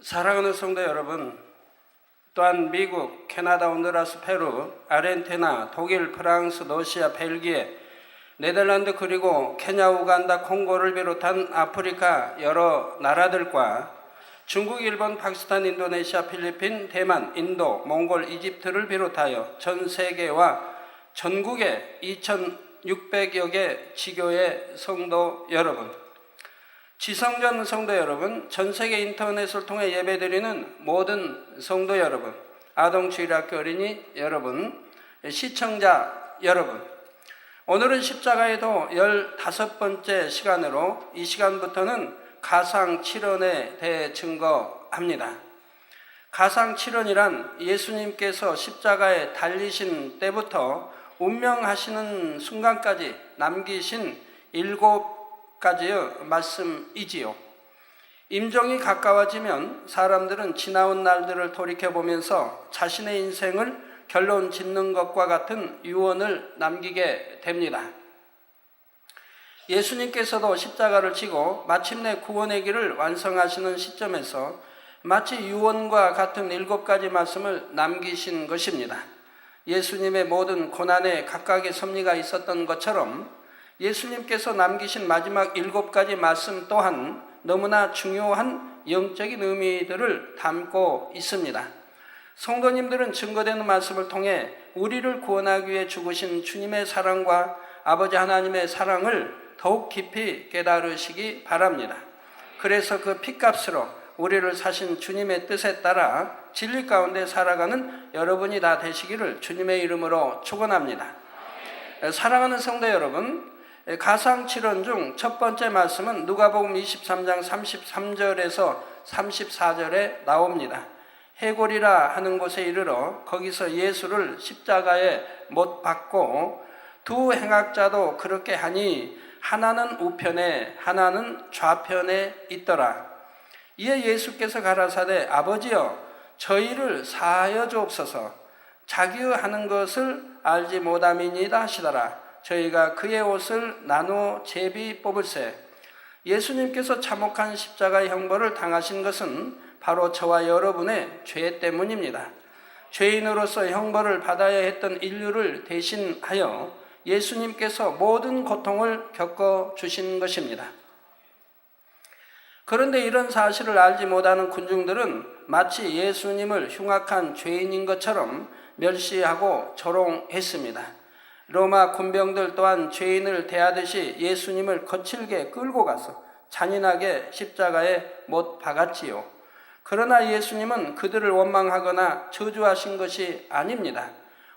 사랑하는 성도 여러분, 또한 미국, 캐나다, 온두라스, 페루, 아르헨티나, 독일, 프랑스, 러시아, 벨기에, 네덜란드, 그리고 케냐, 우간다, 콩고를 비롯한 아프리카 여러 나라들과 중국, 일본, 파키스탄, 인도네시아, 필리핀, 대만, 인도, 몽골, 이집트를 비롯하여 전 세계와 전국의 2,600여 개 지교의 성도 여러분, 지성전 성도 여러분, 전 세계 인터넷을 통해 예배드리는 모든 성도 여러분, 아동주일학교 어린이 여러분, 시청자 여러분, 오늘은 십자가에도 15번째 시간으로 이 시간부터는 가상칠언에 대해 증거합니다. 가상칠언이란 예수님께서 십자가에 달리신 때부터 운명하시는 순간까지 남기신 7가지의 말씀이지요. 임종이 가까워지면 사람들은 지나온 날들을 돌이켜보면서 자신의 인생을 결론 짓는 것과 같은 유언을 남기게 됩니다. 예수님께서도 십자가를 지고 마침내 구원의 길을 완성하시는 시점에서 마치 유언과 같은 7가지 말씀을 남기신 것입니다. 예수님의 모든 고난에 각각의 섭리가 있었던 것처럼 예수님께서 남기신 마지막 7가지 말씀 또한 너무나 중요한 영적인 의미들을 담고 있습니다. 성도님들은 증거되는 말씀을 통해 우리를 구원하기 위해 죽으신 주님의 사랑과 아버지 하나님의 사랑을 더욱 깊이 깨달으시기 바랍니다. 그래서 그 핏값으로 우리를 사신 주님의 뜻에 따라 진리 가운데 살아가는 여러분이 다 되시기를 주님의 이름으로 축원합니다. 사랑하는 성도 여러분, 가상칠언 중 첫 번째 말씀은 누가복음 23장 33절에서 34절에 나옵니다. 해골이라 하는 곳에 이르러 거기서 예수를 십자가에 못 박고 두 행악자도 그렇게 하니 하나는 우편에 하나는 좌편에 있더라. 이에 예수께서 가라사대 아버지여 저희를 사하여 주옵소서. 자기의 하는 것을 알지 못함이니이다 하시더라. 저희가 그의 옷을 나누어 제비 뽑을세. 예수님께서 참혹한 십자가의 형벌을 당하신 것은 바로 저와 여러분의 죄 때문입니다. 죄인으로서 형벌을 받아야 했던 인류를 대신하여 예수님께서 모든 고통을 겪어주신 것입니다. 그런데 이런 사실을 알지 못하는 군중들은 마치 예수님을 흉악한 죄인인 것처럼 멸시하고 조롱했습니다. 로마 군병들 또한 죄인을 대하듯이 예수님을 거칠게 끌고 가서 잔인하게 십자가에 못 박았지요. 그러나 예수님은 그들을 원망하거나 저주하신 것이 아닙니다.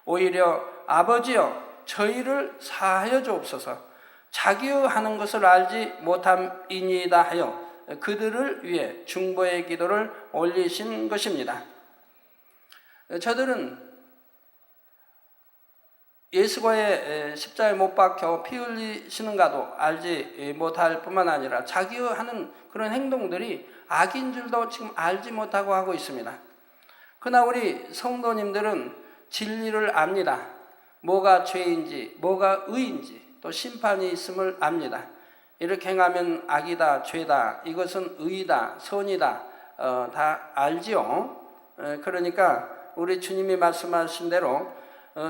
오히려 아버지여 저희를 사하여 주옵소서. 자기의 하는 것을 알지 못함이니이다 하여 그들을 위해 중보의 기도를 올리신 것입니다. 저들은 예수가의 십자가에 못 박혀 피 흘리시는가도 알지 못할 뿐만 아니라 자기의 하는 그런 행동들이 악인 줄도 지금 알지 못하고 하고 있습니다. 그러나 우리 성도님들은 진리를 압니다. 뭐가 죄인지, 뭐가 의인지, 또 심판이 있음을 압니다. 이렇게 행하면 악이다, 죄다, 이것은 의다, 선이다, 다 알지요. 그러니까 우리 주님이 말씀하신 대로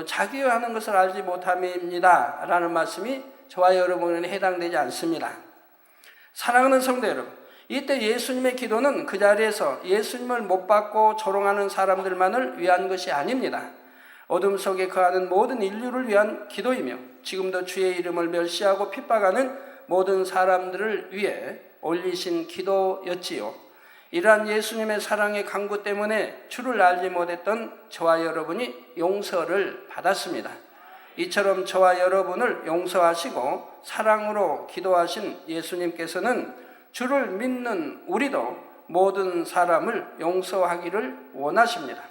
자기의 하는 것을 알지 못함입니다 라는 말씀이 저와 여러분에게 해당되지 않습니다. 사랑하는 성도 여러분, 이때 예수님의 기도는 그 자리에서 예수님을 못 받고 조롱하는 사람들만을 위한 것이 아닙니다. 어둠 속에 거하는 모든 인류를 위한 기도이며 지금도 주의 이름을 멸시하고 핍박하는 모든 사람들을 위해 올리신 기도였지요. 이러한 예수님의 사랑의 강구 때문에 주를 알지 못했던 저와 여러분이 용서를 받았습니다. 이처럼 저와 여러분을 용서하시고 사랑으로 기도하신 예수님께서는 주를 믿는 우리도 모든 사람을 용서하기를 원하십니다.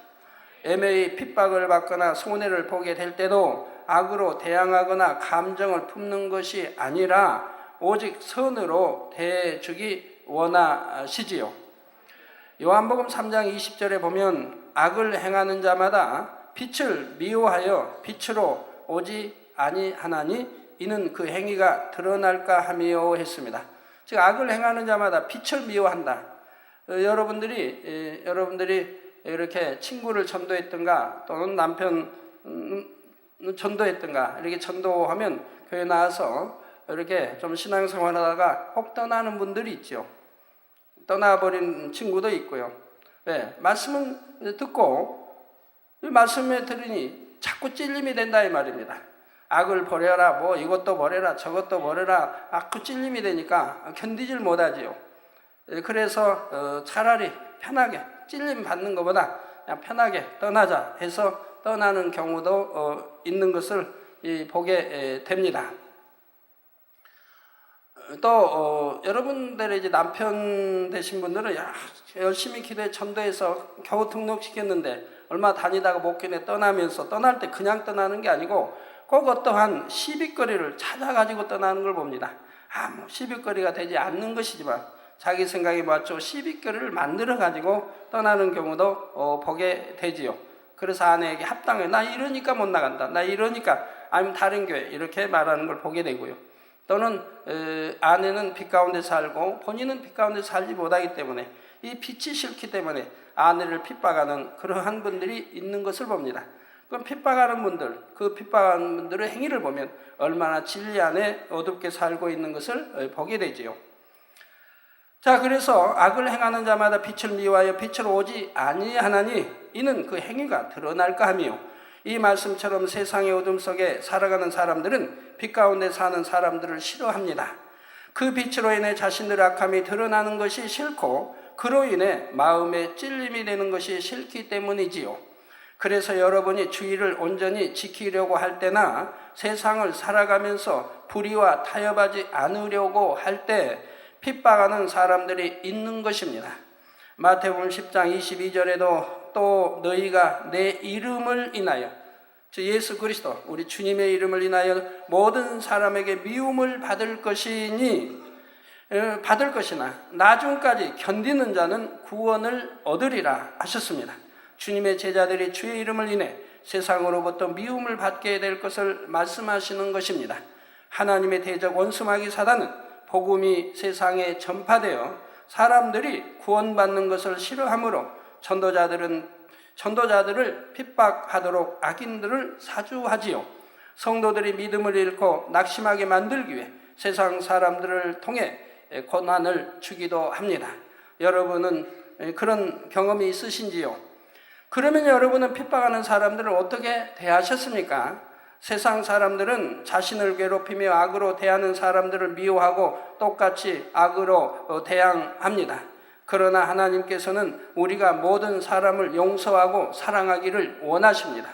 애매히 핍박을 받거나 손해를 보게 될 때도 악으로 대항하거나 감정을 품는 것이 아니라 오직 선으로 대해주기 원하시지요. 요한복음 3장 20절에 보면 악을 행하는 자마다 빛을 미워하여 빛으로 오지 아니하나니 이는 그 행위가 드러날까 함이요 했습니다. 즉 악을 행하는 자마다 빛을 미워한다. 여러분들이 이렇게 친구를 전도했던가 또는 남편 전도했던가 이렇게 전도하면 교회 나와서 이렇게 좀 신앙생활하다가 혹 떠나는 분들이 있죠. 떠나버린 친구도 있고요. 네, 말씀은 듣고 이 말씀에 들으니 자꾸 찔림이 된다 이 말입니다. 악을 버려라, 뭐 이것도 버려라, 저것도 버려라, 자꾸 찔림이 되니까 견디질 못하지요. 그래서 차라리 편하게 찔림 받는 것보다 그냥 편하게 떠나자 해서 떠나는 경우도 있는 것을 보게 됩니다. 또 여러분들의 이제 남편 되신 분들은 열심히 기도해 전도해서 겨우 등록시켰는데 얼마 다니다가 목견에 떠나면서 떠날 때 그냥 떠나는 게 아니고 꼭 어떠한 시비거리를 찾아가지고 떠나는 걸 봅니다. 뭐 시비거리가 되지 않는 것이지만 자기 생각에 맞춰 시비거리를 만들어가지고 떠나는 경우도 보게 되지요. 그래서 아내에게 합당해. 나 이러니까 못 나간다. 나 이러니까 아니면 다른 교회 이렇게 말하는 걸 보게 되고요. 또는 아내는 빛 가운데 살고 본인은 빛 가운데 살지 못하기 때문에 이 빛이 싫기 때문에 아내를 핍박하는 그러한 분들이 있는 것을 봅니다. 그럼 핍박하는 분들, 그 핍박하는 분들의 행위를 보면 얼마나 진리 안에 어둡게 살고 있는 것을 보게 되지요. 자, 그래서 악을 행하는 자마다 빛을 미워하여 빛으로 오지 아니하나니 이는 그 행위가 드러날까 하며, 이 말씀처럼 세상의 어둠 속에 살아가는 사람들은 빛 가운데 사는 사람들을 싫어합니다. 그 빛으로 인해 자신들의 악함이 드러나는 것이 싫고 그로 인해 마음에 찔림이 되는 것이 싫기 때문이지요. 그래서 여러분이 주의를 온전히 지키려고 할 때나 세상을 살아가면서 불의와 타협하지 않으려고 할 때 핍박하는 사람들이 있는 것입니다. 마태복음 10장 22절에도 또 너희가 내 이름을 인하여, 즉 예수 그리스도 우리 주님의 이름을 인하여 모든 사람에게 미움을 받을 것이나 나중까지 견디는 자는 구원을 얻으리라 하셨습니다. 주님의 제자들이 주의 이름을 인해 세상으로부터 미움을 받게 될 것을 말씀하시는 것입니다. 하나님의 대적 원수마귀 사단은 복음이 세상에 전파되어 사람들이 구원받는 것을 싫어하므로 전도자들을 핍박하도록 악인들을 사주하지요. 성도들이 믿음을 잃고 낙심하게 만들기 위해 세상 사람들을 통해 고난을 주기도 합니다. 여러분은 그런 경험이 있으신지요? 그러면 여러분은 핍박하는 사람들을 어떻게 대하셨습니까? 세상 사람들은 자신을 괴롭히며 악으로 대하는 사람들을 미워하고 똑같이 악으로 대항합니다. 그러나 하나님께서는 우리가 모든 사람을 용서하고 사랑하기를 원하십니다.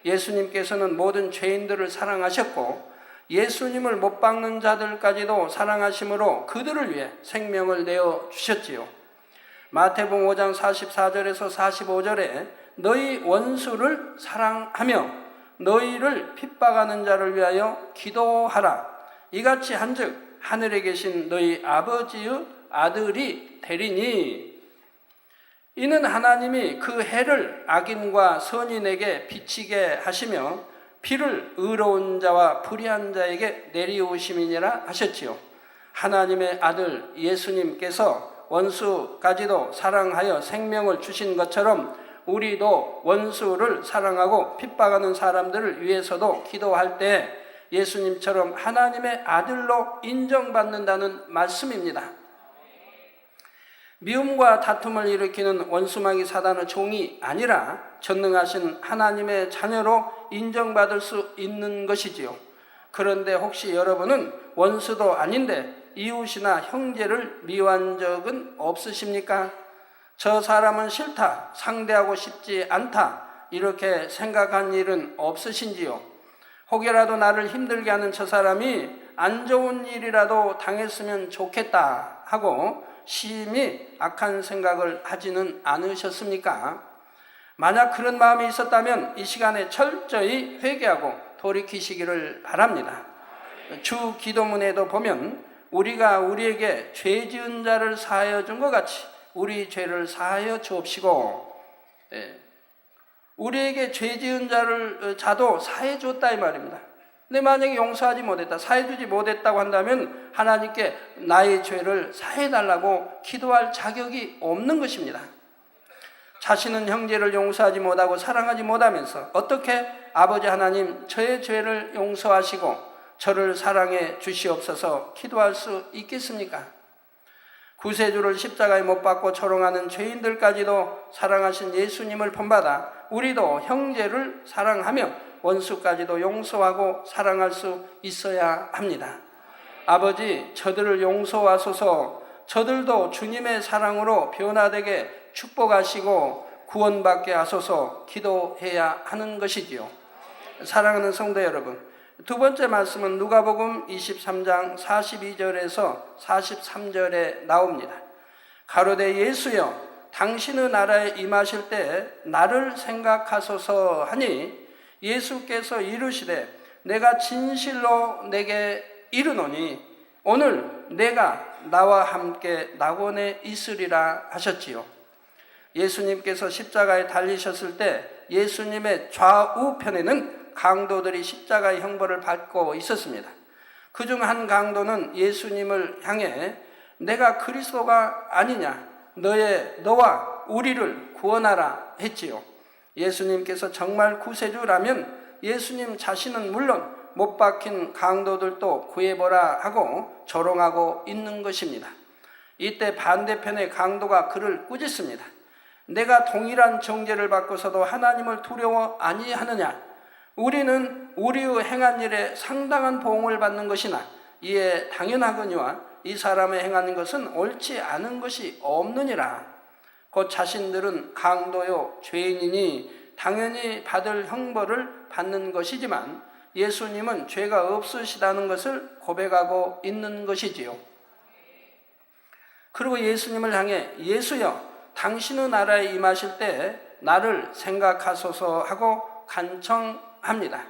예수님께서는 모든 죄인들을 사랑하셨고 예수님을 못 박는 자들까지도 사랑하심으로 그들을 위해 생명을 내어주셨지요. 마태복음 5장 44절에서 45절에 너희 원수를 사랑하며 너희를 핍박하는 자를 위하여 기도하라. 이같이 한즉 하늘에 계신 너희 아버지의 아들이 되리니, 이는 하나님이 그 해를 악인과 선인에게 비치게 하시며 비를 의로운 자와 불의한 자에게 내리우심이니라 하셨지요. 하나님의 아들 예수님께서 원수까지도 사랑하여 생명을 주신 것처럼 우리도 원수를 사랑하고 핍박하는 사람들을 위해서도 기도할 때 예수님처럼 하나님의 아들로 인정받는다는 말씀입니다. 미움과 다툼을 일으키는 원수마귀 사단의 종이 아니라 전능하신 하나님의 자녀로 인정받을 수 있는 것이지요. 그런데 혹시 여러분은 원수도 아닌데 이웃이나 형제를 미워한 적은 없으십니까? 저 사람은 싫다, 상대하고 싶지 않다, 이렇게 생각한 일은 없으신지요? 혹여라도 나를 힘들게 하는 저 사람이 안 좋은 일이라도 당했으면 좋겠다 하고 심히 악한 생각을 하지는 않으셨습니까? 만약 그런 마음이 있었다면 이 시간에 철저히 회개하고 돌이키시기를 바랍니다. 주 기도문에도 보면 우리가 우리에게 죄 지은 자를 사하여 준 것 같이 우리 죄를 사하여 주옵시고, 우리에게 죄 지은 자도 사해 줬다 이 말입니다. 근데 만약에 용서하지 못했다, 사해주지 못했다고 한다면 하나님께 나의 죄를 사해달라고 기도할 자격이 없는 것입니다. 자신은 형제를 용서하지 못하고 사랑하지 못하면서 어떻게 아버지 하나님 저의 죄를 용서하시고 저를 사랑해 주시옵소서 기도할 수 있겠습니까? 구세주를 십자가에 못 박고 조롱하는 죄인들까지도 사랑하신 예수님을 본받아 우리도 형제를 사랑하며 원수까지도 용서하고 사랑할 수 있어야 합니다. 아버지, 저들을 용서하소서. 저들도 주님의 사랑으로 변화되게 축복하시고 구원받게 하소서 기도해야 하는 것이지요. 사랑하는 성도 여러분, 두 번째 말씀은 누가복음 23장 42절에서 43절에 나옵니다. 가로되 예수여, 당신의 나라에 임하실 때 나를 생각하소서 하니 예수께서 이르시되 내가 진실로 내게 이르노니 오늘 내가 나와 함께 낙원에 있으리라 하셨지요. 예수님께서 십자가에 달리셨을 때 예수님의 좌우편에는 강도들이 십자가의 형벌을 받고 있었습니다. 그중 한 강도는 예수님을 향해 내가 그리스도가 아니냐, 너와 우리를 구원하라 했지요. 예수님께서 정말 구세주라면 예수님 자신은 물론 못 박힌 강도들도 구해보라 하고 조롱하고 있는 것입니다. 이때 반대편의 강도가 그를 꾸짖습니다. 내가 동일한 정죄를 받고서도 하나님을 두려워 아니하느냐? 우리는 우리의 행한 일에 상당한 보응을 받는 것이나 이에 당연하거니와 이 사람의 행하는 것은 옳지 않은 것이 없느니라. 곧 자신들은 강도요 죄인이니 당연히 받을 형벌을 받는 것이지만 예수님은 죄가 없으시다는 것을 고백하고 있는 것이지요. 그리고 예수님을 향해 예수여, 당신의 나라에 임하실 때 나를 생각하소서 하고 간청합니다.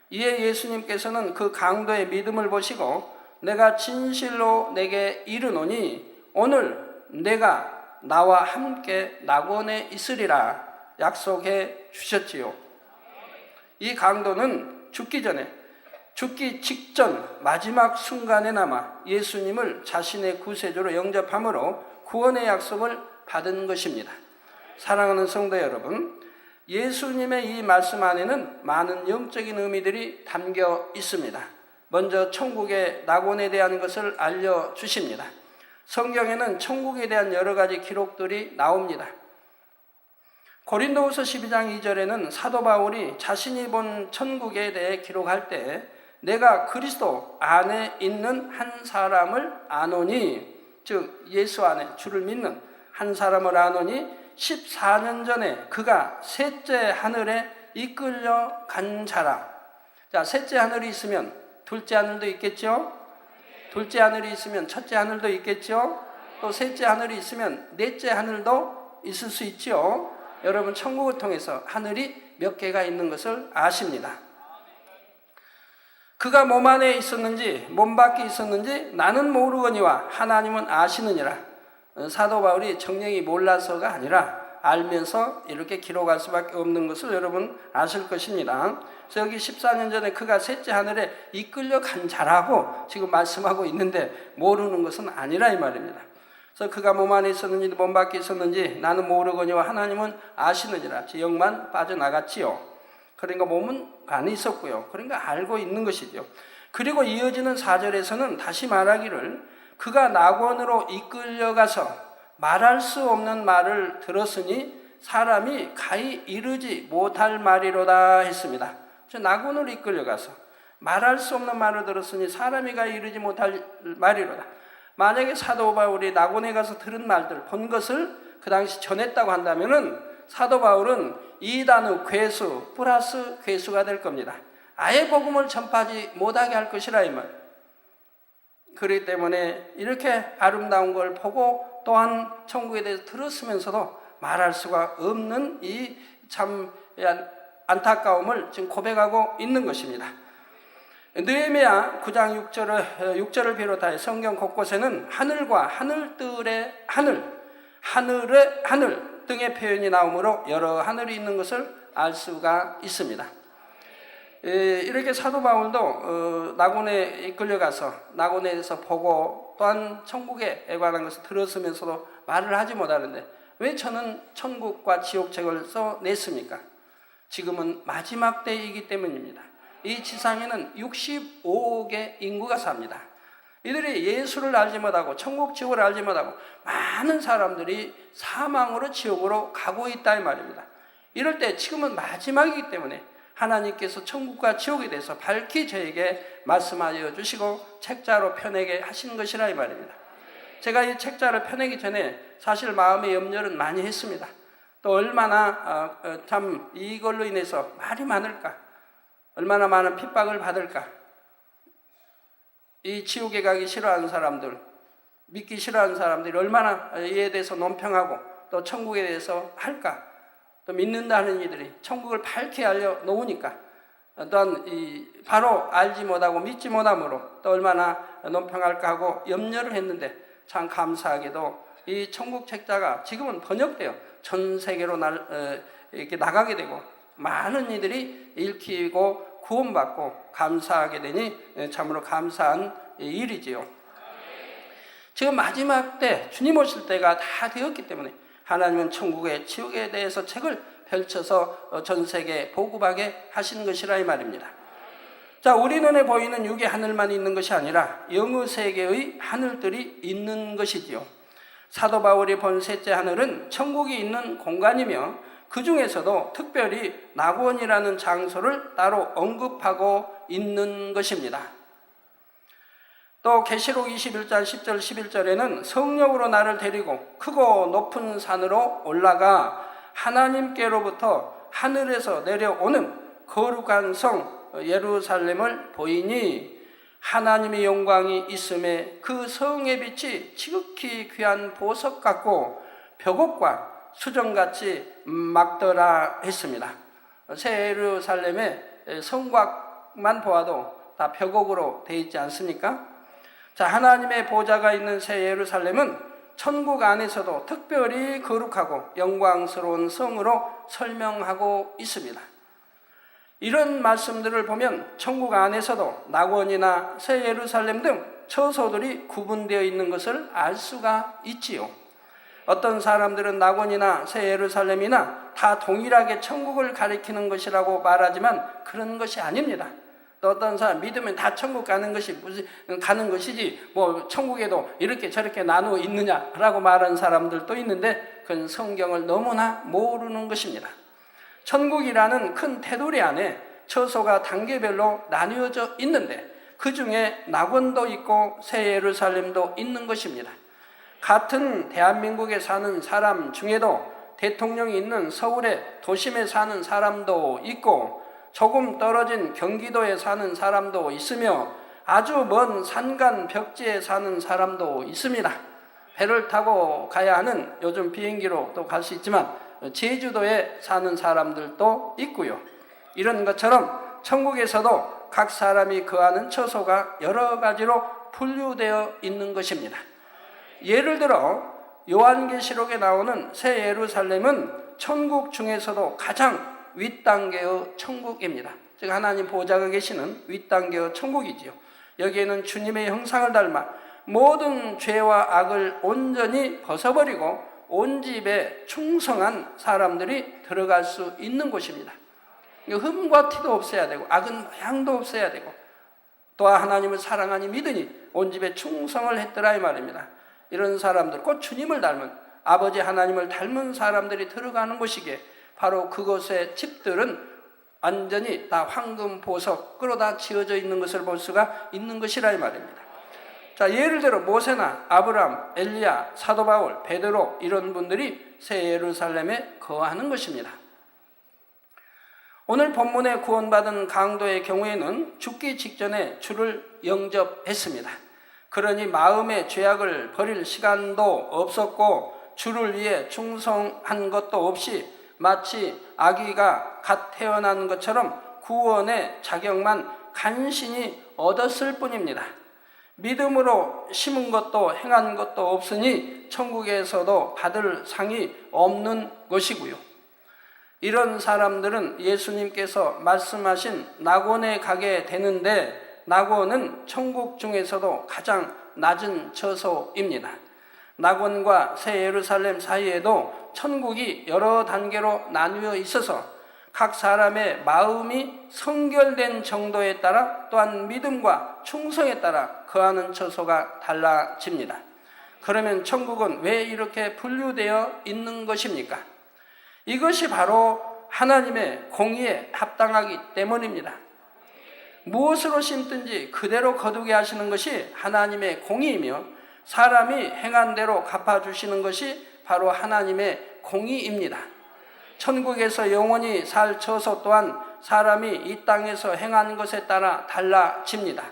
이에 예수님께서는 그 강도의 믿음을 보시고 내가 진실로 내게 이르노니 오늘 내가 나와 함께 낙원에 있으리라 약속해 주셨지요. 이 강도는 죽기 직전 마지막 순간에나마 예수님을 자신의 구세주로 영접함으로 구원의 약속을 받은 것입니다. 사랑하는 성도 여러분, 예수님의 이 말씀 안에는 많은 영적인 의미들이 담겨 있습니다. 먼저 천국의 낙원에 대한 것을 알려주십니다. 성경에는 천국에 대한 여러 가지 기록들이 나옵니다. 고린도후서 12장 2절에는 사도 바울이 자신이 본 천국에 대해 기록할 때 내가 그리스도 안에 있는 한 사람을 아노니, 즉 예수 안에 주를 믿는 한 사람을 아노니 14년 전에 그가 셋째 하늘에 이끌려 간 자라. 자, 셋째 하늘이 있으면 둘째 하늘도 있겠죠? 둘째 하늘이 있으면 첫째 하늘도 있겠죠? 또 셋째 하늘이 있으면 넷째 하늘도 있을 수 있죠? 여러분, 천국을 통해서 하늘이 몇 개가 있는 것을 아십니다. 그가 몸 안에 있었는지 몸 밖에 있었는지 나는 모르거니와 하나님은 아시느니라. 사도 바울이 정령이 몰라서가 아니라 알면서 이렇게 기록할 수밖에 없는 것을 여러분 아실 것입니다. 그래서 여기 14년 전에 그가 셋째 하늘에 이끌려 간 자라고 지금 말씀하고 있는데 모르는 것은 아니라 이 말입니다. 그래서 그가 몸 안에 있었는지 몸 밖에 있었는지 나는 모르거니와 하나님은 아시느니라. 영만 빠져나갔지요. 그러니까 몸은 안에 있었고요. 그러니까 알고 있는 것이죠. 그리고 이어지는 4절에서는 다시 말하기를 그가 낙원으로 이끌려가서 말할 수 없는 말을 들었으니 사람이 가히 이르지 못할 말이로다 했습니다. 낙원으로 이끌려가서 말할 수 없는 말을 들었으니 사람이 가히 이르지 못할 말이로다. 만약에 사도 바울이 낙원에 가서 들은 말들, 본 것을 그 당시 전했다고 한다면은 사도 바울은 이단의 괴수 플러스 괴수가 될 겁니다. 아예 복음을 전파하지 못하게 할 것이라 이 말. 그렇기 때문에 이렇게 아름다운 걸 보고 또한 천국에 대해서 들었으면서도 말할 수가 없는 이 참 안타까움을 지금 고백하고 있는 것입니다. 느헤미야 9장 6절을 비롯하여 성경 곳곳에는 하늘과 하늘들의 하늘, 하늘의 하늘 등의 표현이 나오므로 여러 하늘이 있는 것을 알 수가 있습니다. 이렇게 사도 바울도 낙원에 이끌려가서 낙원에서 보고 또한 천국에 관한 것을 들었으면서도 말을 하지 못하는데 왜 저는 천국과 지옥책을 써냈습니까? 지금은 마지막 때이기 때문입니다. 이 지상에는 65억의 인구가 삽니다. 이들이 예수를 알지 못하고 천국 지옥을 알지 못하고 많은 사람들이 사망으로 지옥으로 가고 있다 이 말입니다. 이럴 때 지금은 마지막이기 때문에 하나님께서 천국과 지옥에 대해서 밝히 저에게 말씀하여 주시고 책자로 펴내게 하신 것이라 이 말입니다. 제가 이 책자를 펴내기 전에 사실 마음의 염려는 많이 했습니다. 또 얼마나 참 이걸로 인해서 말이 많을까, 얼마나 많은 핍박을 받을까, 이 지옥에 가기 싫어하는 사람들, 믿기 싫어하는 사람들이 얼마나 이에 대해서 논평하고 또 천국에 대해서 할까, 또 믿는다는 이들이 천국을 밝히 알려놓으니까 또한 바로 알지 못하고 믿지 못함으로 또 얼마나 논평할까 하고 염려를 했는데 참 감사하게도 이 천국 책자가 지금은 번역되어 전 세계로 이렇게 나가게 되고 많은 이들이 읽히고 구원받고 감사하게 되니 참으로 감사한 일이지요. 지금 마지막 때 주님 오실 때가 다 되었기 때문에 하나님은 천국의 지옥에 대해서 책을 펼쳐서 전 세계에 보급하게 하신 것이라 이 말입니다. 자, 우리 눈에 보이는 육의 하늘만 있는 것이 아니라 영의 세계의 하늘들이 있는 것이지요. 사도 바울이 본 셋째 하늘은 천국이 있는 공간이며 그 중에서도 특별히 낙원이라는 장소를 따로 언급하고 있는 것입니다. 또 계시록 21장 10절 11절에는 성령으로 나를 데리고 크고 높은 산으로 올라가 하나님께로부터 하늘에서 내려오는 거룩한 성 예루살렘을 보이니 하나님의 영광이 있음에 그 성의 빛이 지극히 귀한 보석 같고 벽옥과 수정같이 막더라 했습니다. 새 예루살렘의 성곽만 보아도 다 벽옥으로 되어 있지 않습니까? 자, 하나님의 보좌가 있는 새 예루살렘은 천국 안에서도 특별히 거룩하고 영광스러운 성으로 설명하고 있습니다. 이런 말씀들을 보면 천국 안에서도 낙원이나 새 예루살렘 등 처소들이 구분되어 있는 것을 알 수가 있지요. 어떤 사람들은 낙원이나 새 예루살렘이나 다 동일하게 천국을 가리키는 것이라고 말하지만 그런 것이 아닙니다. 또 어떤 사람 믿으면 다 천국 가는 것이지 뭐 천국에도 이렇게 저렇게 나누어 있느냐라고 말하는 사람들도 있는데 그건 성경을 너무나 모르는 것입니다. 천국이라는 큰 테두리 안에 처소가 단계별로 나뉘어져 있는데 그 중에 낙원도 있고 새 예루살렘도 있는 것입니다. 같은 대한민국에 사는 사람 중에도 대통령이 있는 서울의 도심에 사는 사람도 있고 조금 떨어진 경기도에 사는 사람도 있으며 아주 먼 산간 벽지에 사는 사람도 있습니다. 배를 타고 가야 하는 요즘 비행기로 또 갈 수 있지만 제주도에 사는 사람들도 있고요. 이런 것처럼 천국에서도 각 사람이 거하는 처소가 여러 가지로 분류되어 있는 것입니다. 예를 들어 요한계시록에 나오는 새 예루살렘은 천국 중에서도 가장 윗단계의 천국입니다. 즉 하나님 보좌가 계시는 윗단계의 천국이지요. 여기에는 주님의 형상을 닮아 모든 죄와 악을 온전히 벗어버리고 온 집에 충성한 사람들이 들어갈 수 있는 곳입니다. 흠과 티도 없어야 되고 악은 모양도 없어야 되고 또 하나님을 사랑하니 믿으니 온 집에 충성을 했더라 이 말입니다. 이런 사람들, 곧 주님을 닮은 아버지 하나님을 닮은 사람들이 들어가는 곳이기에 바로 그곳의 집들은 완전히 다 황금 보석으로 다 지어져 있는 것을 볼 수가 있는 것이라 이 말입니다. 자, 예를 들어 모세나 아브람, 엘리야, 사도 바울, 베드로 이런 분들이 새 예루살렘에 거하는 것입니다. 오늘 본문에 구원받은 강도의 경우에는 죽기 직전에 주를 영접했습니다. 그러니 마음의 죄악을 버릴 시간도 없었고 주를 위해 충성한 것도 없이 마치 아기가 갓 태어난 것처럼 구원의 자격만 간신히 얻었을 뿐입니다. 믿음으로 심은 것도 행한 것도 없으니 천국에서도 받을 상이 없는 것이고요. 이런 사람들은 예수님께서 말씀하신 낙원에 가게 되는데, 낙원은 천국 중에서도 가장 낮은 처소입니다. 낙원과 새 예루살렘 사이에도 천국이 여러 단계로 나누어 있어서 각 사람의 마음이 성결된 정도에 따라, 또한 믿음과 충성에 따라 거하는 처소가 달라집니다. 그러면 천국은 왜 이렇게 분류되어 있는 것입니까? 이것이 바로 하나님의 공의에 합당하기 때문입니다. 무엇으로 심든지 그대로 거두게 하시는 것이 하나님의 공의이며, 사람이 행한 대로 갚아주시는 것이 바로 하나님의 공의입니다. 천국에서 영원히 살 처소 또한 사람이 이 땅에서 행한 것에 따라 달라집니다.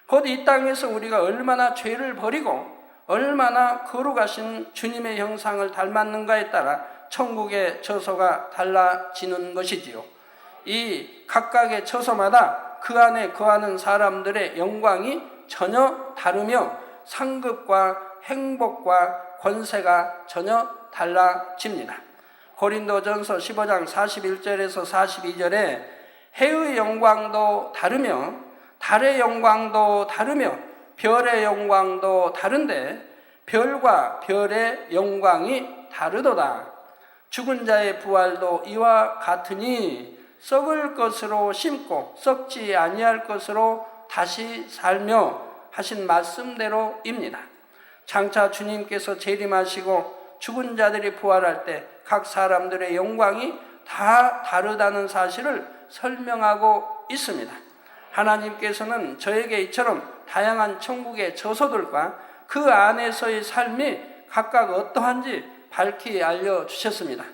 곧 이 땅에서 우리가 얼마나 죄를 버리고 얼마나 거룩하신 주님의 형상을 닮았는가에 따라 천국의 처소가 달라지는 것이지요. 이 각각의 처소마다 그 안에 거하는 사람들의 영광이 전혀 다르며 상급과 행복과 권세가 전혀 달라집니다. 고린도전서 15장 41절에서 42절에 해의 영광도 다르며 달의 영광도 다르며 별의 영광도 다른데 별과 별의 영광이 다르도다. 죽은 자의 부활도 이와 같으니 썩을 것으로 심고 썩지 아니할 것으로 다시 살며 하신 말씀대로입니다. 장차 주님께서 재림하시고 죽은 자들이 부활할 때 각 사람들의 영광이 다 다르다는 사실을 설명하고 있습니다. 하나님께서는 저에게 이처럼 다양한 천국의 처소들과 그 안에서의 삶이 각각 어떠한지 밝히 알려주셨습니다.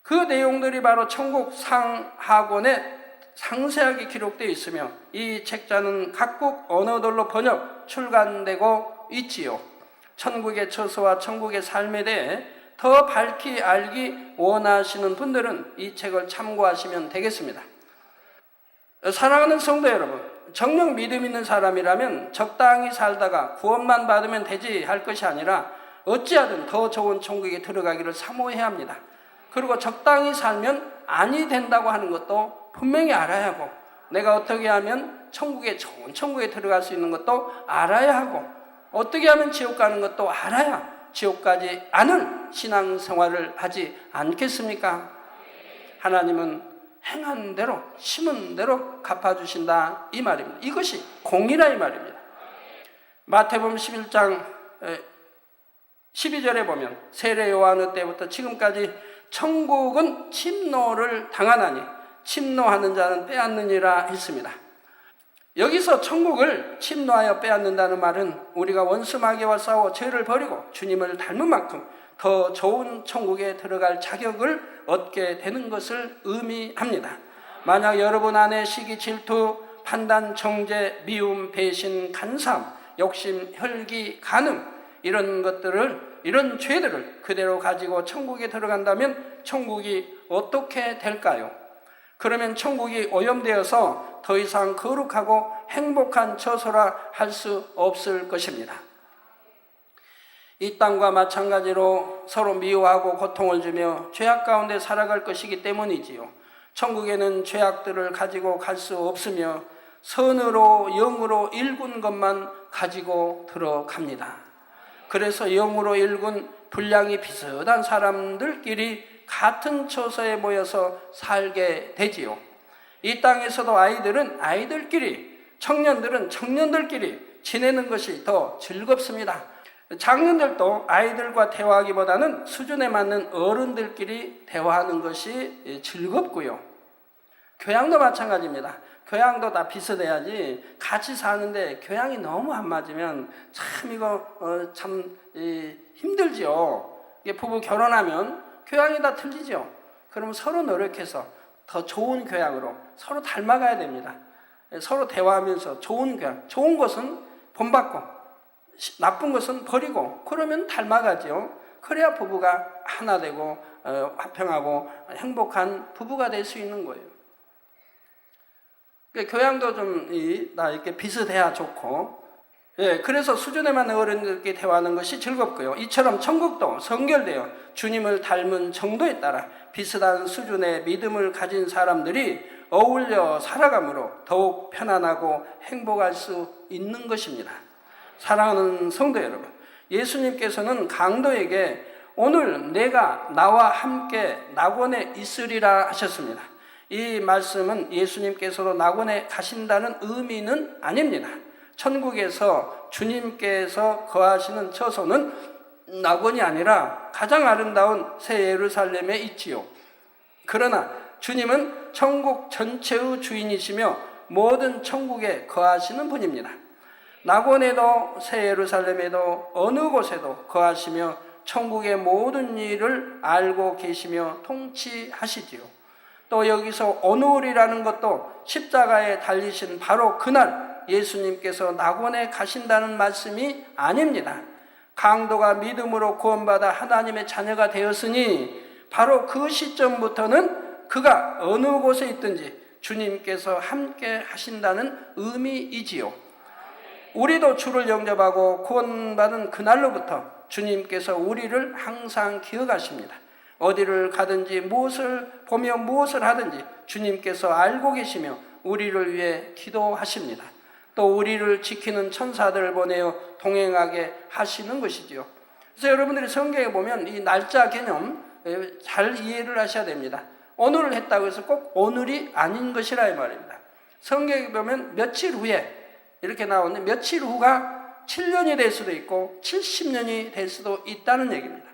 그 내용들이 바로 천국 상하권에 상세하게 기록되어 있으며 이 책자는 각국 언어들로 번역, 출간되고 있지요. 천국의 처소와 천국의 삶에 대해 더 밝히 알기 원하시는 분들은 이 책을 참고하시면 되겠습니다. 사랑하는 성도 여러분, 정녕 믿음 있는 사람이라면 적당히 살다가 구원만 받으면 되지 할 것이 아니라 어찌하든 더 좋은 천국에 들어가기를 사모해야 합니다. 그리고 적당히 살면 아니 된다고 하는 것도 분명히 알아야 하고, 내가 어떻게 하면 천국에, 좋은 천국에 들어갈 수 있는 것도 알아야 하고, 어떻게 하면 지옥 가는 것도 알아야 지옥 가지 않을 신앙생활을 하지 않겠습니까? 하나님은 행한 대로, 심은 대로 갚아주신다 이 말입니다. 이것이 공의라 이 말입니다. 마태복음 11장 12절에 보면 세례 요한의 때부터 지금까지 천국은 침노를 당하나니 침노하는 자는 빼앗느니라 했습니다. 여기서 천국을 침노하여 빼앗는다는 말은 우리가 원수마귀와 싸워 죄를 버리고 주님을 닮은 만큼 더 좋은 천국에 들어갈 자격을 얻게 되는 것을 의미합니다. 만약 여러분 안에 시기, 질투, 판단, 정죄, 미움, 배신, 간삼, 욕심, 혈기, 간음 이런 것들을, 이런 죄들을 그대로 가지고 천국에 들어간다면 천국이 어떻게 될까요? 그러면 천국이 오염되어서 더 이상 거룩하고 행복한 처소라 할 수 없을 것입니다. 이 땅과 마찬가지로 서로 미워하고 고통을 주며 죄악 가운데 살아갈 것이기 때문이지요. 천국에는 죄악들을 가지고 갈 수 없으며 선으로 영으로 일군 것만 가지고 들어갑니다. 그래서 영으로 일군 분량이 비슷한 사람들끼리 같은 처소에 모여서 살게 되지요. 이 땅에서도 아이들은 아이들끼리, 청년들은 청년들끼리 지내는 것이 더 즐겁습니다. 장년들도 아이들과 대화하기보다는 수준에 맞는 어른들끼리 대화하는 것이 즐겁고요. 교양도 마찬가지입니다. 교양도 다 비슷해야지 같이 사는데 교양이 너무 안 맞으면 참 이거 참 힘들죠. 부부 결혼하면 교양이 다 틀리죠. 그러면 서로 노력해서 더 좋은 교양으로 서로 닮아가야 됩니다. 서로 대화하면서 좋은 교양, 좋은 것은 본받고 나쁜 것은 버리고 그러면 닮아가죠. 그래야 부부가 하나 되고 화평하고 행복한 부부가 될 수 있는 거예요. 그러니까 교양도 좀 이렇게 비슷해야 좋고, 예, 그래서 수준에만 어른들께 대화하는 것이 즐겁고요. 이처럼 천국도 성결되어 주님을 닮은 정도에 따라 비슷한 수준의 믿음을 가진 사람들이 어울려 살아감으로 더욱 편안하고 행복할 수 있는 것입니다. 사랑하는 성도 여러분, 예수님께서는 강도에게 오늘 내가 나와 함께 낙원에 있으리라 하셨습니다. 이 말씀은 예수님께서도 낙원에 가신다는 의미는 아닙니다. 천국에서 주님께서 거하시는 처소는 낙원이 아니라 가장 아름다운 새 예루살렘에 있지요. 그러나 주님은 천국 전체의 주인이시며 모든 천국에 거하시는 분입니다. 낙원에도 새 예루살렘에도 어느 곳에도 거하시며 천국의 모든 일을 알고 계시며 통치하시지요. 또 여기서 오늘이라는 것도 십자가에 달리신 바로 그날 예수님께서 낙원에 가신다는 말씀이 아닙니다. 강도가 믿음으로 구원받아 하나님의 자녀가 되었으니 바로 그 시점부터는 그가 어느 곳에 있든지 주님께서 함께 하신다는 의미이지요. 우리도 주를 영접하고 구원받은 그날로부터 주님께서 우리를 항상 기억하십니다. 어디를 가든지 무엇을 보며 무엇을 하든지 주님께서 알고 계시며 우리를 위해 기도하십니다. 또 우리를 지키는 천사들을 보내어 동행하게 하시는 것이지요. 그래서 여러분들이 성경에 보면 이 날짜 개념 잘 이해를 하셔야 됩니다. 오늘을 했다고 해서 꼭 오늘이 아닌 것이라 이 말입니다. 성경에 보면 며칠 후에 이렇게 나오는데 며칠 후가 7년이 될 수도 있고 70년이 될 수도 있다는 얘기입니다.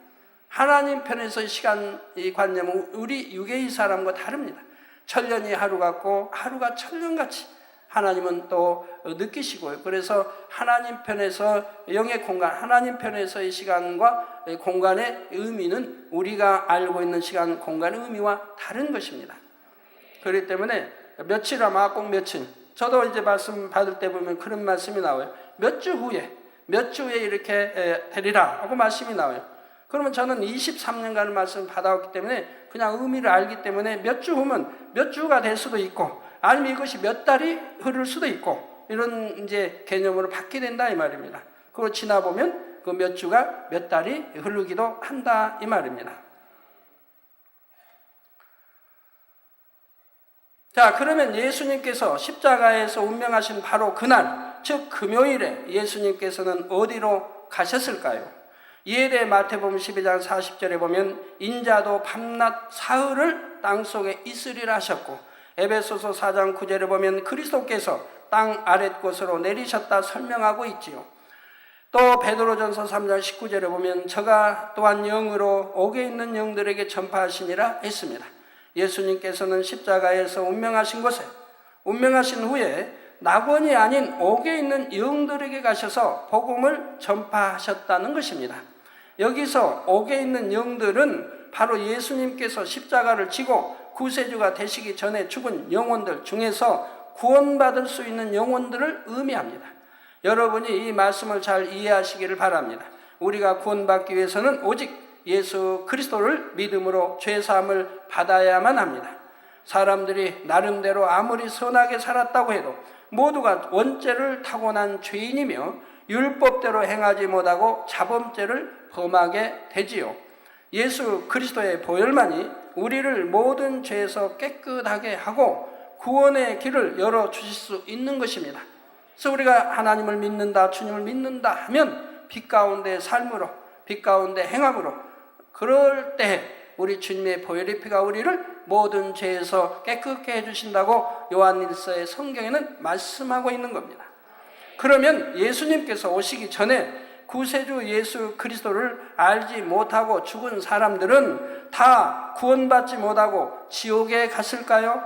하나님 편에서 시간 이 관념은 우리 유괴의 사람과 다릅니다. 천년이 하루 같고 하루가 천년같이 하나님은 또 느끼시고요. 그래서 하나님 편에서 영의 공간, 하나님 편에서의 시간과 공간의 의미는 우리가 알고 있는 시간, 공간의 의미와 다른 것입니다. 그렇기 때문에 며칠 아마 꼭 며칠. 저도 이제 말씀 받을 때 보면 그런 말씀이 나와요. 몇 주 후에 이렇게 되리라 하고 말씀이 나와요. 그러면 저는 23년간의 말씀을 받아왔기 때문에 그냥 의미를 알기 때문에 몇 주 후면 몇 주가 될 수도 있고 아니면 이것이 몇 달이 흐를 수도 있고 이런 이제 개념으로 받게 된다 이 말입니다. 그리고 지나보면 그 몇 주가 몇 달이 흐르기도 한다 이 말입니다. 자, 그러면 예수님께서 십자가에서 운명하신 바로 그날, 즉 금요일에 예수님께서는 어디로 가셨을까요? 이에 대해 마태복음 12장 40절에 보면 인자도 밤낮 사흘을 땅속에 있으리라 하셨고 에베소서 4장 9절에 보면 그리스도께서 땅 아랫곳으로 내리셨다 설명하고 있지요. 또 베드로전서 3장 19절에 보면 저가 또한 영으로 옥에 있는 영들에게 전파하시니라 했습니다. 예수님께서는 십자가에서 운명하신 곳에 운명하신 후에 낙원이 아닌 옥에 있는 영들에게 가셔서 복음을 전파하셨다는 것입니다. 여기서 옥에 있는 영들은 바로 예수님께서 십자가를 지고 구세주가 되시기 전에 죽은 영혼들 중에서 구원받을 수 있는 영혼들을 의미합니다. 여러분이 이 말씀을 잘 이해하시기를 바랍니다. 우리가 구원받기 위해서는 오직 예수 그리스도를 믿음으로 죄사함을 받아야만 합니다. 사람들이 나름대로 아무리 선하게 살았다고 해도 모두가 원죄를 타고난 죄인이며 율법대로 행하지 못하고 자범죄를 범하게 되지요. 예수 그리스도의 보혈만이 우리를 모든 죄에서 깨끗하게 하고 구원의 길을 열어주실 수 있는 것입니다. 그래서 우리가 하나님을 믿는다, 주님을 믿는다 하면 빛 가운데 삶으로, 빛 가운데 행함으로 그럴 때 우리 주님의 보혈의 피가 우리를 모든 죄에서 깨끗게 해주신다고 요한일서의 성경에는 말씀하고 있는 겁니다. 그러면 예수님께서 오시기 전에 구세주 예수 그리스도를 알지 못하고 죽은 사람들은 다 구원받지 못하고 지옥에 갔을까요?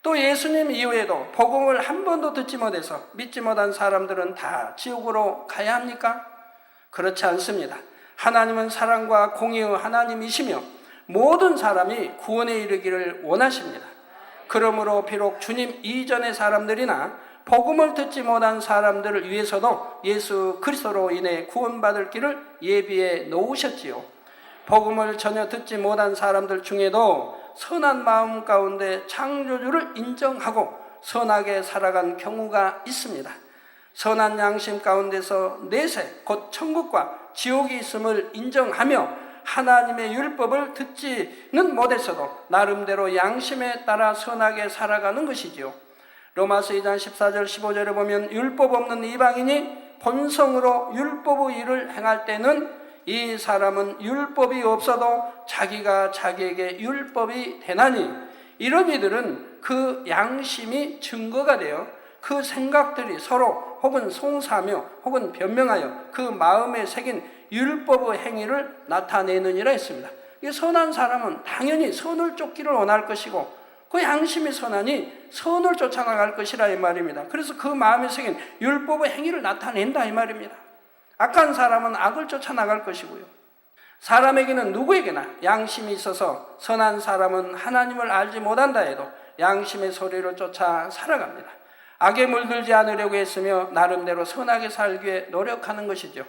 또 예수님 이후에도 복음을 한 번도 듣지 못해서 믿지 못한 사람들은 다 지옥으로 가야 합니까? 그렇지 않습니다. 하나님은 사랑과 공의의 하나님이시며 모든 사람이 구원에 이르기를 원하십니다. 그러므로 비록 주님 이전의 사람들이나 복음을 듣지 못한 사람들을 위해서도 예수 그리스도로 인해 구원받을 길을 예비해 놓으셨지요. 복음을 전혀 듣지 못한 사람들 중에도 선한 마음 가운데 창조주를 인정하고 선하게 살아간 경우가 있습니다. 선한 양심 가운데서 내세 곧 천국과 지옥이 있음을 인정하며 하나님의 율법을 듣지는 못했어도 나름대로 양심에 따라 선하게 살아가는 것이지요. 로마서 2장 14절 15절에 보면 율법 없는 이방인이 본성으로 율법의 일을 행할 때는 이 사람은 율법이 없어도 자기가 자기에게 율법이 되나니, 이런 이들은 그 양심이 증거가 되어 그 생각들이 서로 혹은 송사하며 혹은 변명하여 그 마음에 새긴 율법의 행위를 나타내느니라 했습니다. 선한 사람은 당연히 선을 쫓기를 원할 것이고 그 양심이 선하니 선을 쫓아나갈 것이라 이 말입니다. 그래서 그 마음에 새긴 율법의 행위를 나타낸다 이 말입니다. 악한 사람은 악을 쫓아나갈 것이고요. 사람에게는 누구에게나 양심이 있어서 선한 사람은 하나님을 알지 못한다 해도 양심의 소리를 쫓아 살아갑니다. 악에 물들지 않으려고 했으며 나름대로 선하게 살기 위해 노력하는 것이죠.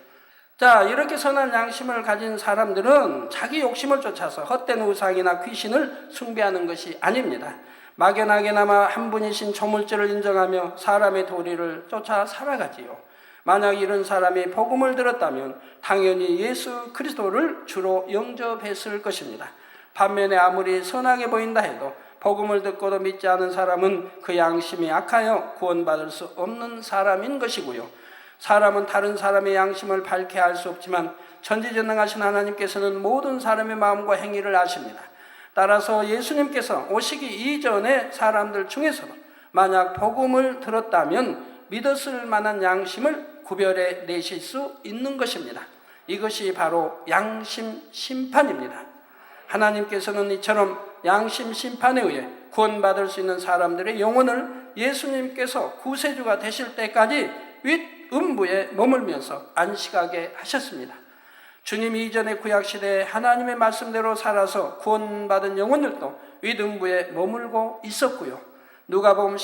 자, 이렇게 선한 양심을 가진 사람들은 자기 욕심을 쫓아서 헛된 우상이나 귀신을 숭배하는 것이 아닙니다. 막연하게나마 한 분이신 조물주를 인정하며 사람의 도리를 쫓아 살아가지요. 만약 이런 사람이 복음을 들었다면 당연히 예수 그리스도를 주로 영접했을 것입니다. 반면에 아무리 선하게 보인다 해도 복음을 듣고도 믿지 않은 사람은 그 양심이 악하여 구원받을 수 없는 사람인 것이고요. 사람은 다른 사람의 양심을 밝게 알 수 없지만 전지전능하신 하나님께서는 모든 사람의 마음과 행위를 아십니다. 따라서 예수님께서 오시기 이전의 사람들 중에서도 만약 복음을 들었다면 믿었을 만한 양심을 구별해 내실 수 있는 것입니다. 이것이 바로 양심 심판입니다. 하나님께서는 이처럼 양심 심판에 의해 구원받을 수 있는 사람들의 영혼을 예수님께서 구세주가 되실 때까지 윗음부에 머물면서 안식하게 하셨습니다. 주님 이전의 구약시대에 하나님의 말씀대로 살아서 구원받은 영혼들도 윗음부에 머물고 있었고요. 누가복음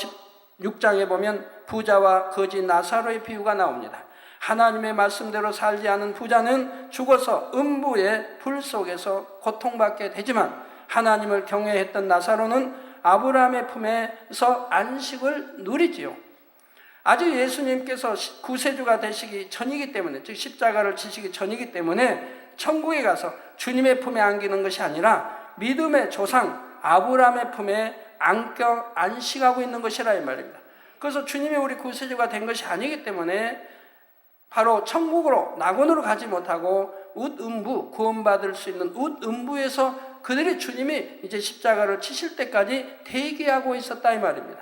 16장에 보면 부자와 거지 나사로의 비유가 나옵니다. 하나님의 말씀대로 살지 않은 부자는 죽어서 음부의 불 속에서 고통받게 되지만 하나님을 경외했던 나사로는 아브라함의 품에서 안식을 누리지요. 아직 예수님께서 구세주가 되시기 전이기 때문에, 즉 십자가를 지시기 전이기 때문에 천국에 가서 주님의 품에 안기는 것이 아니라 믿음의 조상 아브라함의 품에 안겨 안식하고 있는 것이라 이 말입니다. 그래서 주님이 우리 구세주가 된 것이 아니기 때문에 바로 천국으로 낙원으로 가지 못하고 웃음부, 구원받을 수 있는 웃음부에서 그들이 주님이 이제 십자가를 치실 때까지 대기하고 있었다 이 말입니다.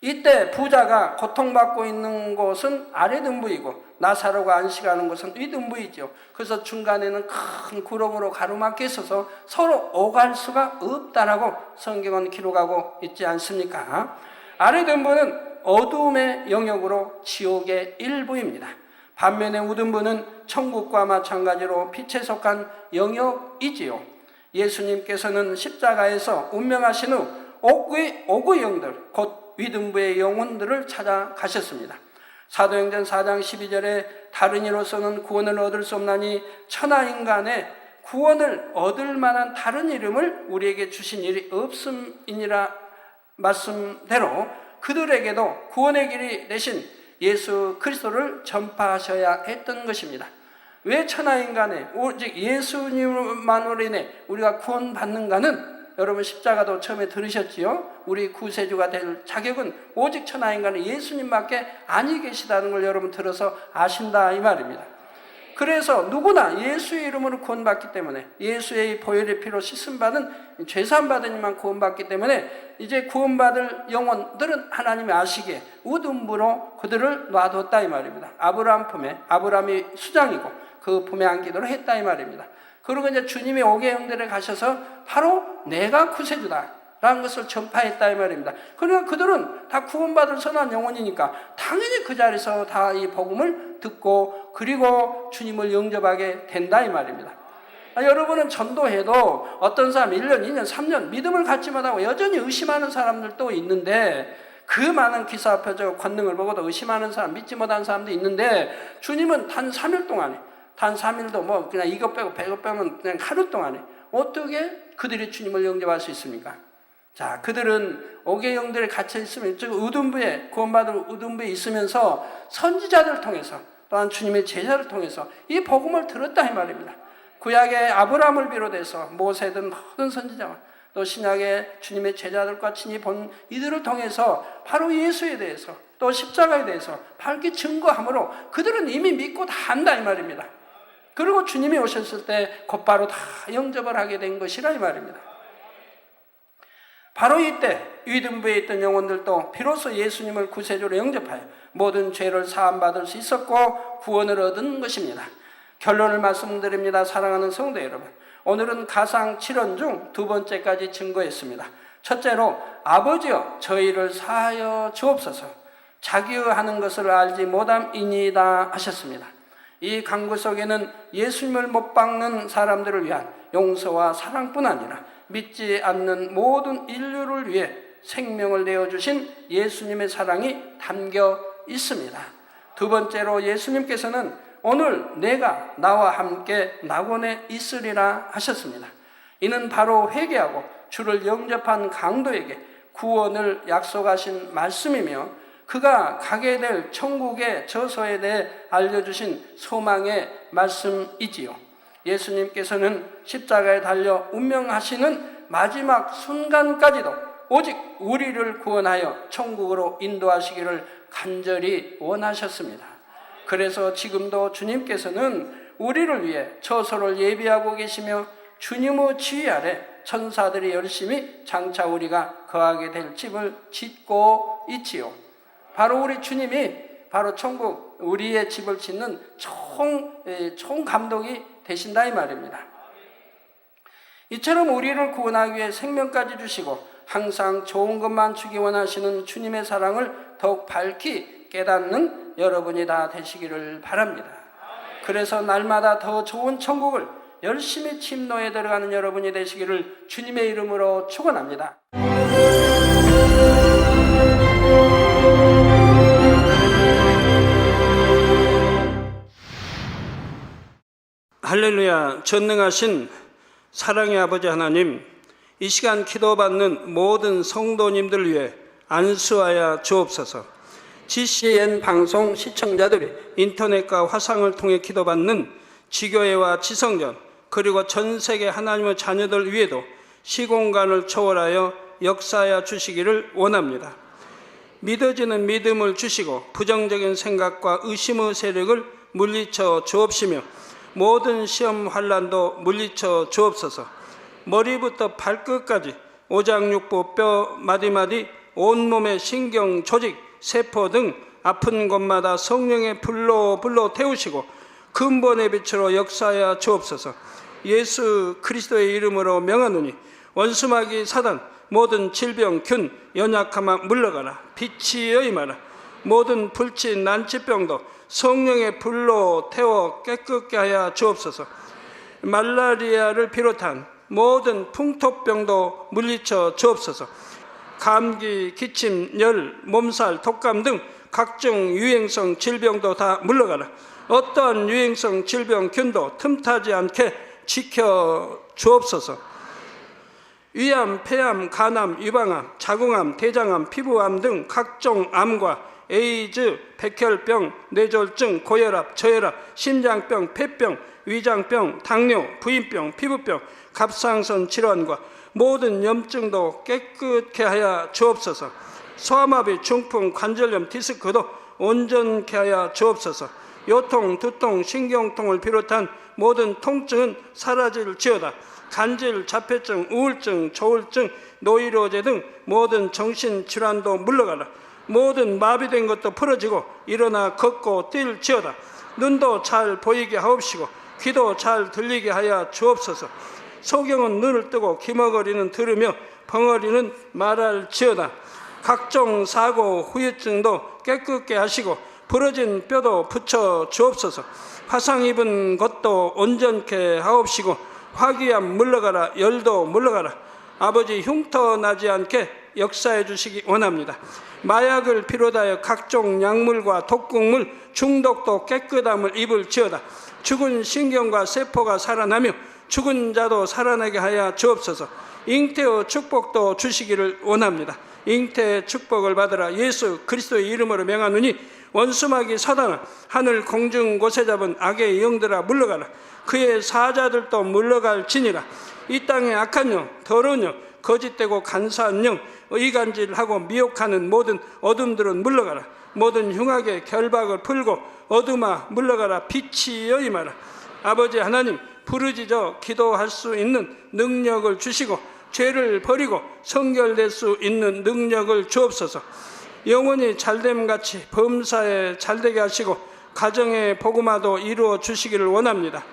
이때 부자가 고통받고 있는 곳은 아랫음부이고 나사로가 안식하는 곳은 윗음부이죠. 그래서 중간에는 큰 구렁으로 가로막혀 있어서 서로 오갈 수가 없다라고 성경은 기록하고 있지 않습니까? 아랫음부는 어두움의 영역으로 지옥의 일부입니다. 반면에 웃음부는 천국과 마찬가지로 빛에 속한 영역이지요. 예수님께서는 십자가에서 운명하신 후 오구의 영들, 곧 윗음부의 영혼들을 찾아가셨습니다. 사도행전 4장 12절에 다른 이로서는 구원을 얻을 수 없나니 천하인간의 구원을 얻을 만한 다른 이름을 우리에게 주신 일이 없음이니라 말씀대로 그들에게도 구원의 길이 되신 예수 그리스도를 전파하셔야 했던 것입니다. 왜 천하인간에 오직 예수님만으로 인해 우리가 구원받는가는 여러분 십자가도 처음에 들으셨지요? 우리 구세주가 될 자격은 오직 천하인간은 예수님밖에 아니 계시다는 걸 여러분 들어서 아신다 이 말입니다. 그래서 누구나 예수의 이름으로 구원받기 때문에 예수의 보혈의 피로 씻음받은 죄사함받은 이만 구원받기 때문에 이제 구원받을 영혼들은 하나님이 아시기에 웃음부로 그들을 놔뒀다 이 말입니다. 아브라함 품에, 아브라함이 수장이고 그 품에 안기도록 했다 이 말입니다. 그리고 이제 주님이 오게 영들에 가셔서 바로 내가 구세주다 라는 것을 전파했다 이 말입니다. 그러니까 그들은 다 구원받을 선한 영혼이니까 당연히 그 자리에서 다 이 복음을 듣고 그리고 주님을 영접하게 된다 이 말입니다. 여러분은 전도해도 어떤 사람 1년, 2년, 3년 믿음을 갖지 못하고 여전히 의심하는 사람들도 있는데 그 많은 기사 표적 권능을 보고도 의심하는 사람, 믿지 못하는 사람도 있는데 주님은 단 3일 동안에 단 3일도 뭐 그냥 이것 빼고 100것 빼면 그냥 하루 동안에 어떻게 그들이 주님을 영접할 수 있습니까? 자, 그들은 옥의 영들에 갇혀 있으면, 즉 의둔부에, 구원받을 의둔부에 있으면서 선지자들을 통해서, 또한 주님의 제자를 통해서 이 복음을 들었다 이 말입니다. 구약의 아브라함을 비롯해서 모세든 모든 선지자와 또 신약의 주님의 제자들과 친히 본 이들을 통해서 바로 예수에 대해서 또 십자가에 대해서 밝게 증거함으로 그들은 이미 믿고 다 안다 이 말입니다. 그리고 주님이 오셨을 때 곧바로 다 영접을 하게 된 것이라 이 말입니다. 바로 이때 위등부에 있던 영혼들도 비로소 예수님을 구세주로 영접하여 모든 죄를 사함받을 수 있었고 구원을 얻은 것입니다. 결론을 말씀드립니다. 사랑하는 성도 여러분, 오늘은 가상 7원 중 두 번째까지 증거했습니다. 첫째로 아버지여 저희를 사하여 주옵소서, 자기의 하는 것을 알지 못함이니이다 하셨습니다. 이 강구 속에는 예수님을 못 박는 사람들을 위한 용서와 사랑뿐 아니라 믿지 않는 모든 인류를 위해 생명을 내어주신 예수님의 사랑이 담겨 있습니다. 두 번째로 예수님께서는 오늘 내가 나와 함께 낙원에 있으리라 하셨습니다. 이는 바로 회개하고 주를 영접한 강도에게 구원을 약속하신 말씀이며 그가 가게 될 천국의 저소에 대해 알려주신 소망의 말씀이지요. 예수님께서는 십자가에 달려 운명하시는 마지막 순간까지도 오직 우리를 구원하여 천국으로 인도하시기를 간절히 원하셨습니다. 그래서 지금도 주님께서는 우리를 위해 처소를 예비하고 계시며 주님의 지휘 아래 천사들이 열심히 장차 우리가 거하게 될 집을 짓고 있지요. 바로 우리 주님이 바로 천국 우리의 집을 짓는 총 감독이 되신다 이 말입니다. 이처럼 우리를 구원하기 위해 생명까지 주시고 항상 좋은 것만 주기 원하시는 주님의 사랑을 더욱 밝히 깨닫는 여러분이 다 되시기를 바랍니다. 그래서 날마다 더 좋은 천국을 열심히 침노에 들어가는 여러분이 되시기를 주님의 이름으로 축원합니다. 할렐루야. 전능하신 사랑의 아버지 하나님, 이 시간 기도받는 모든 성도님들을 위해 안수하여 주옵소서. GCN 방송 시청자들이 인터넷과 화상을 통해 기도받는 지교회와 지성전 그리고 전 세계 하나님의 자녀들 위에도 시공간을 초월하여 역사하여 주시기를 원합니다. 믿어지는 믿음을 주시고 부정적인 생각과 의심의 세력을 물리쳐 주옵시며 모든 시험 환난도 물리쳐 주옵소서. 머리부터 발끝까지 오장육부 뼈 마디마디 온몸의 신경 조직 세포 등 아픈 곳마다 성령의 불로 태우시고 근본의 빛으로 역사하여 주옵소서. 예수 그리스도의 이름으로 명하노니 원수마귀 사단 모든 질병 균 연약함아 물러가라. 빛이 여임하라. 모든 불치 난치병도 성령의 불로 태워 깨끗게 하여 주옵소서. 말라리아를 비롯한 모든 풍토병도 물리쳐 주옵소서. 감기, 기침, 열, 몸살, 독감 등 각종 유행성 질병도 다 물러가라. 어떠한 유행성 질병 균도 틈타지 않게 지켜 주옵소서. 위암, 폐암, 간암, 유방암, 자궁암, 대장암, 피부암 등 각종 암과 에이즈, 백혈병, 뇌졸중, 고혈압, 저혈압, 심장병, 폐병, 위장병, 당뇨, 부인병, 피부병, 갑상선 질환과 모든 염증도 깨끗게 하여 주옵소서. 소아마비, 중풍, 관절염, 디스크도 온전케 하여 주옵소서. 요통, 두통, 신경통을 비롯한 모든 통증은 사라질지어다. 간질, 자폐증, 우울증, 조울증, 노이로제 등 모든 정신질환도 물러가라. 모든 마비된 것도 풀어지고 일어나 걷고 뛸지어다. 눈도 잘 보이게 하옵시고 귀도 잘 들리게 하여 주옵소서. 소경은 눈을 뜨고 기머거리는 들으며 벙어리는 말할지어다. 각종 사고 후유증도 깨끗게 하시고 부러진 뼈도 붙여 주옵소서. 화상 입은 것도 온전케 하옵시고 화기암 물러가라. 열도 물러가라. 아버지 흉터 나지 않게 역사해 주시기 원합니다. 마약을 비롯하여 각종 약물과 독극물 중독도 깨끗함을 입을지어다. 죽은 신경과 세포가 살아나며 죽은 자도 살아나게 하여 주옵소서. 잉태의 축복도 주시기를 원합니다. 잉태의 축복을 받으라. 예수 그리스도의 이름으로 명하노니 원수마귀 사단아, 하늘 공중 곳에 잡은 악의 영들아 물러가라. 그의 사자들도 물러갈지니라. 이 땅의 악한 영, 더러운 영, 거짓되고 간사한 영, 의간질하고 미혹하는 모든 어둠들은 물러가라. 모든 흉악의 결박을 풀고 어둠아 물러가라. 빛이여 임하라. 아버지 하나님, 부르짖어 기도할 수 있는 능력을 주시고 죄를 버리고 성결될 수 있는 능력을 주옵소서. 영원히 잘됨같이 범사에 잘되게 하시고 가정의 복음화도 이루어 주시기를 원합니다.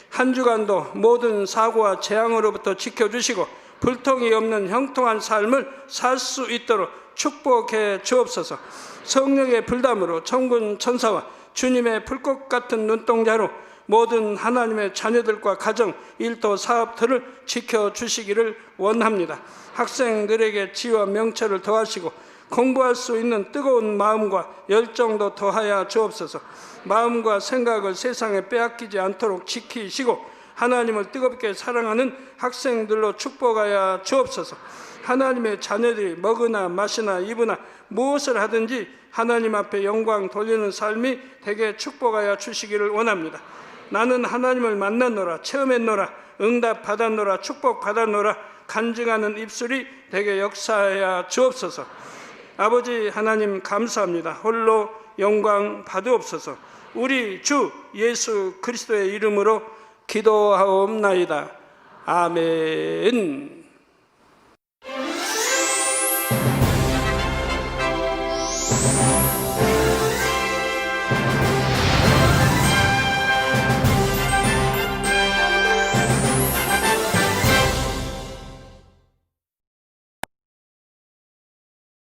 한 주간도 모든 사고와 재앙으로부터 지켜주시고 불통이 없는 형통한 삶을 살 수 있도록 축복해 주옵소서. 성령의 불담으로 천군 천사와 주님의 불꽃 같은 눈동자로 모든 하나님의 자녀들과 가정, 일도, 사업들을 지켜주시기를 원합니다. 학생들에게 지혜와 명철을 더하시고 공부할 수 있는 뜨거운 마음과 열정도 더하여 주옵소서. 마음과 생각을 세상에 빼앗기지 않도록 지키시고 하나님을 뜨겁게 사랑하는 학생들로 축복하여 주옵소서. 하나님의 자녀들이 먹으나 마시나 입으나 무엇을 하든지 하나님 앞에 영광 돌리는 삶이 되게 축복하여 주시기를 원합니다. 나는 하나님을 만났노라, 체험했노라, 응답 받았노라, 축복 받았노라 간증하는 입술이 되게 역사하여 주옵소서. 아버지 하나님 감사합니다. 홀로 영광 받으옵소서. 우리 주 예수 그리스도의 이름으로 기도하옵나이다. 아멘.